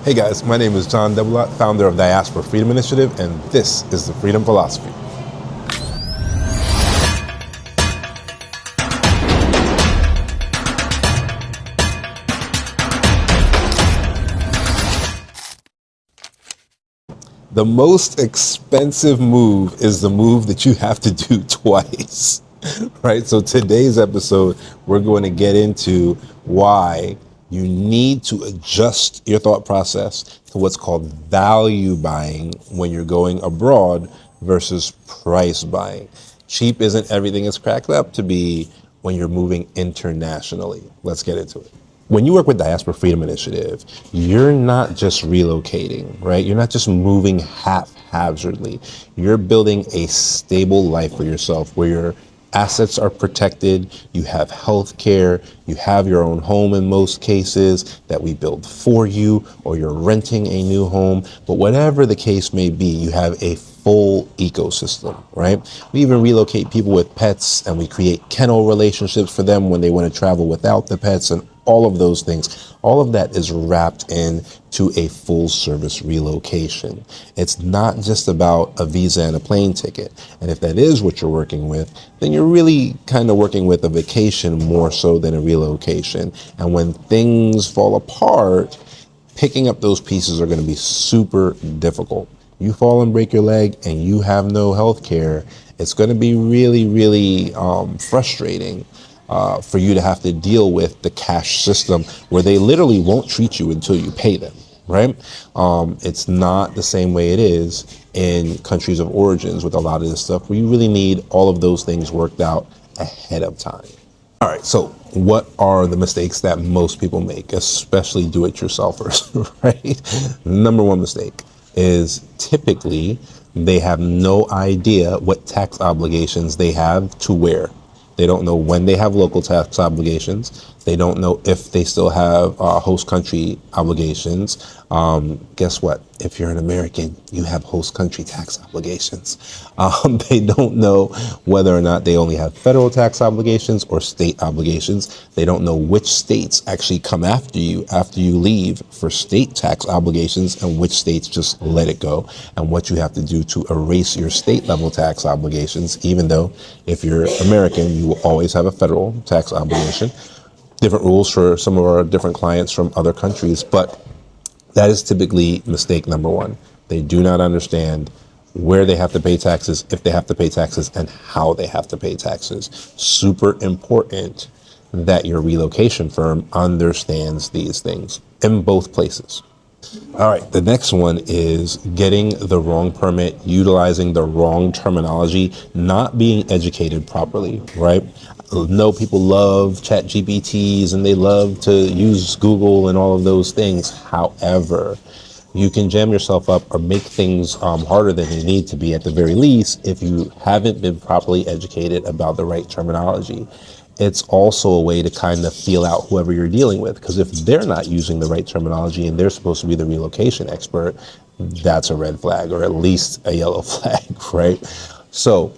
Hey guys, my name is John Debelot, founder of Diaspora Freedom Initiative, and this is the Freedom Philosophy. The most expensive move is the move that you have to do twice, right? So today's episode, we're going to get into why you need to adjust your thought process to what's called value buying when you're going abroad versus price buying. Cheap isn't everything it's cracked up to be when you're moving internationally. Let's get into it. When you work with Diaspora Freedom Initiative, you're not just relocating, right? You're not just moving haphazardly. You're building a stable life for yourself where your assets are protected, you have health care, you have your own home in most cases that we build for you, or you're renting a new home. But whatever the case may be, you have a full ecosystem, right? We even relocate people with pets and we create kennel relationships for them when they want to travel without the pets and all of those things. All of that is wrapped into a full service relocation. It's not just about a visa and a plane ticket. And if that is what you're working with, then you're really kind of working with a vacation more so than a relocation. And when things fall apart, picking up those pieces are going to be super difficult. You fall and break your leg and you have no health care, it's going to be really frustrating for you to have to deal with the cash system where they literally won't treat you until you pay them, right? It's not the same way it is in countries of origins with a lot of this stuff where you really need all of those things worked out ahead of time. All right, so what are the mistakes that most people make, especially do-it-yourselfers, right? Number one mistake is typically they have no idea what tax obligations they have to where. They don't know when they have local tax obligations. They don't know if they still have host country obligations. Guess what? If you're an American, you have host country tax obligations. They don't know whether or not they only have federal tax obligations or state obligations. They don't know which states actually come after you leave for state tax obligations and which states just let it go, and what you have to do to erase your state level tax obligations, even though if you're American, you will always have a federal tax obligation. Different rules for some of our different clients from other countries, but that is typically mistake number one. They do not understand where they have to pay taxes, if they have to pay taxes, and how they have to pay taxes. Super important that your relocation firm understands these things in both places. All right, the next one is getting the wrong permit, utilizing the wrong terminology, not being educated properly, right? I know people love chat GPTs and they love to use Google and all of those things. However, you can jam yourself up or make things harder than you need to be at the very least if you haven't been properly educated about the right terminology. It's also a way to kind of feel out whoever you're dealing with, because if they're not using the right terminology and they're supposed to be the relocation expert, that's a red flag, or at least a yellow flag, right? So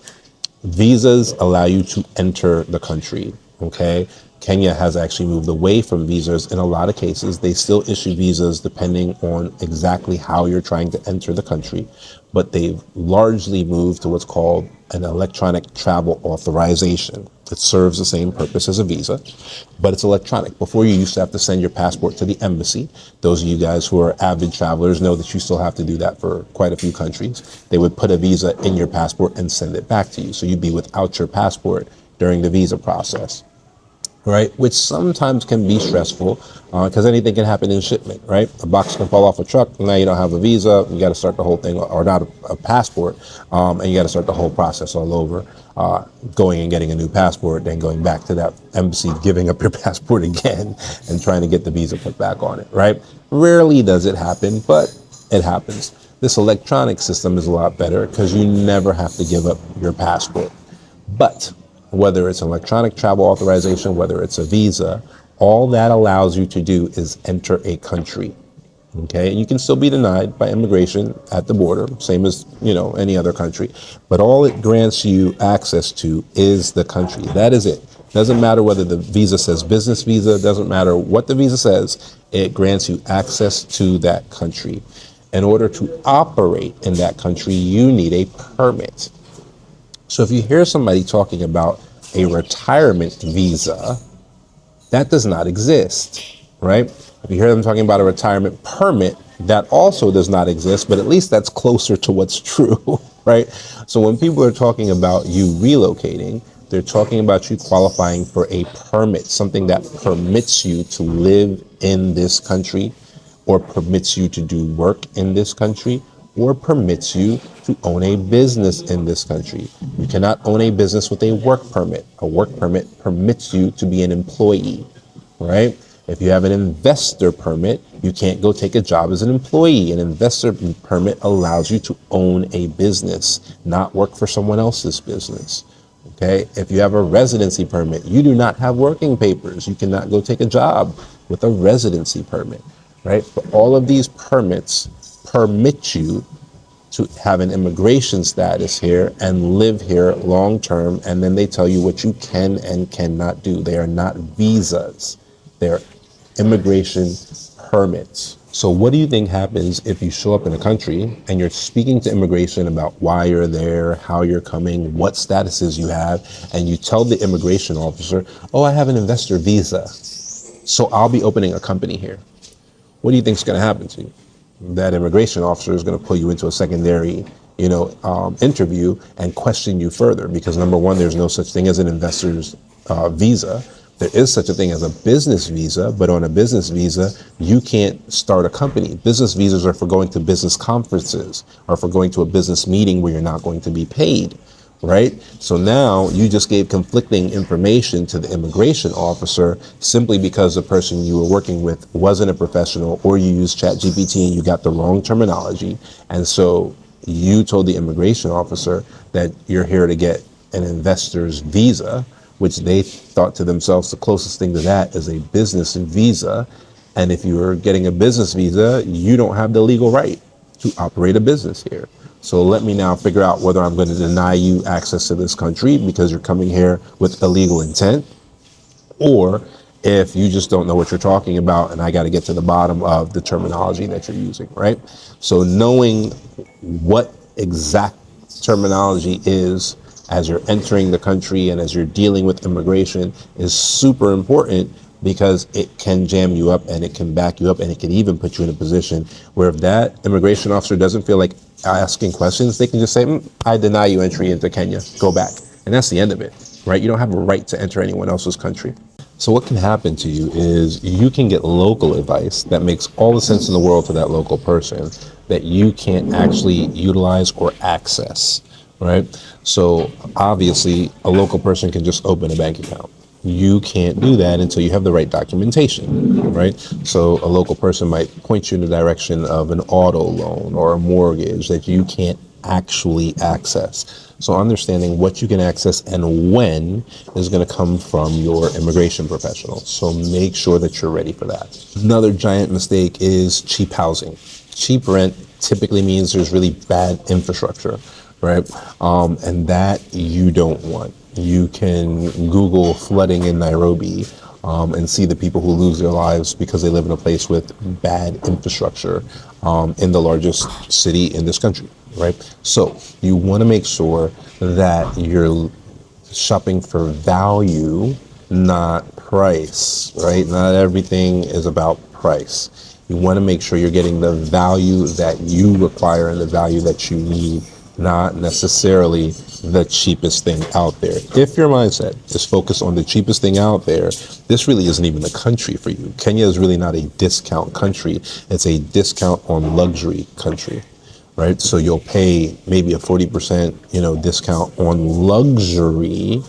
visas allow you to enter the country, okay? Kenya has actually moved away from visas in a lot of cases. They still issue visas depending on exactly how you're trying to enter the country, but they've largely moved to what's called an electronic travel authorization. It serves the same purpose as a visa, but it's electronic. Before, you used to have to send your passport to the embassy. Those of you guys who are avid travelers know that you still have to do that for quite a few countries. They would put a visa in your passport and send it back to you. So you'd be without your passport during the visa process, right? Which sometimes can be stressful because anything can happen in shipment, right? A box can fall off a truck. Now you don't have a visa. You got to start the whole thing, or not a passport, and you got to start the whole process all over. Going and getting a new passport, then going back to that embassy, giving up your passport again, and trying to get the visa put back on it, right? Rarely does it happen, but it happens. This electronic system is a lot better because you never have to give up your passport. But whether it's an electronic travel authorization, whether it's a visa, all that allows you to do is enter a country. Okay, and you can still be denied by immigration at the border, same as, any other country. But all it grants you access to is the country. That is it. Doesn't matter whether the visa says business visa, doesn't matter what the visa says, it grants you access to that country. In order to operate in that country, you need a permit. So if you hear somebody talking about a retirement visa, that does not exist, right? If you hear them talking about a retirement permit, that also does not exist, but at least that's closer to what's true, right? So when people are talking about you relocating, they're talking about you qualifying for a permit, something that permits you to live in this country, or permits you to do work in this country, or permits you to own a business in this country. You cannot own a business with a work permit. A work permit permits you to be an employee, right? If you have an investor permit, you can't go take a job as an employee. An investor permit allows you to own a business, not work for someone else's business. Okay, if you have a residency permit, you do not have working papers. You cannot go take a job with a residency permit, right? But all of these permits permit you to have an immigration status here and live here long term. And then they tell you what you can and cannot do. They are not visas, they're immigration permits. So what do you think happens if you show up in a country and you're speaking to immigration about why you're there, how you're coming, what statuses you have, and you tell the immigration officer, oh, I have an investor visa, so I'll be opening a company here? What do you think is going to happen to you? That immigration officer is going to pull you into a secondary, interview and question you further, because number one, there's no such thing as an investor's visa. There is such a thing as a business visa, but on a business visa, you can't start a company. Business visas are for going to business conferences or for going to a business meeting where you're not going to be paid, right? So now you just gave conflicting information to the immigration officer simply because the person you were working with wasn't a professional, or you used ChatGPT and you got the wrong terminology. And so you told the immigration officer that you're here to get an investor's visa, which they thought to themselves the closest thing to that is a business visa. And if you're getting a business visa, you don't have the legal right to operate a business here. So let me now figure out whether I'm going to deny you access to this country because you're coming here with illegal intent, or if you just don't know what you're talking about and I got to get to the bottom of the terminology that you're using, right? So knowing what exact terminology is as you're entering the country and as you're dealing with immigration is super important, because it can jam you up and it can back you up and it can even put you in a position where if that immigration officer doesn't feel like asking questions, they can just say, I deny you entry into Kenya, go back. And that's the end of it, right? You don't have a right to enter anyone else's country. So what can happen to you is you can get local advice that makes all the sense in the world to that local person that you can't actually utilize or access, right? So obviously a local person can just open a bank account. You can't do that until you have the right documentation, right? So a local person might point you in the direction of an auto loan or a mortgage that you can't actually access. So understanding what you can access and when is going to come from your immigration professional. So make sure that you're ready for that. Another giant mistake is cheap housing. Cheap rent typically means there's really bad infrastructure, right? And that you don't want. You can Google flooding in Nairobi and see the people who lose their lives because they live in a place with bad infrastructure in the largest city in this country, right? So you want to make sure that you're shopping for value, not price, right? Not everything is about price. You want to make sure you're getting the value that you require and the value that you need, not necessarily the cheapest thing out there. If your mindset is focused on the cheapest thing out there, this really isn't even the country for you. Kenya is really not a discount country. It's a discount on luxury country, right? So you'll pay maybe a 40%, discount on luxury,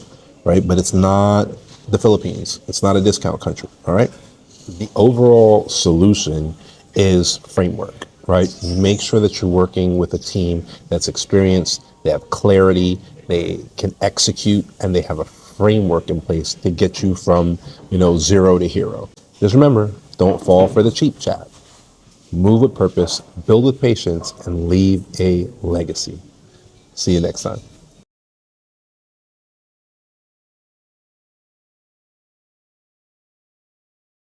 right? But it's not the Philippines. It's not a discount country, all right? The overall solution is framework, right? Make sure that you're working with a team that's experienced, they have clarity, they can execute, and they have a framework in place to get you from, zero to hero. Just remember, don't fall for the cheap chat. Move with purpose, build with patience, and leave a legacy. See you next time.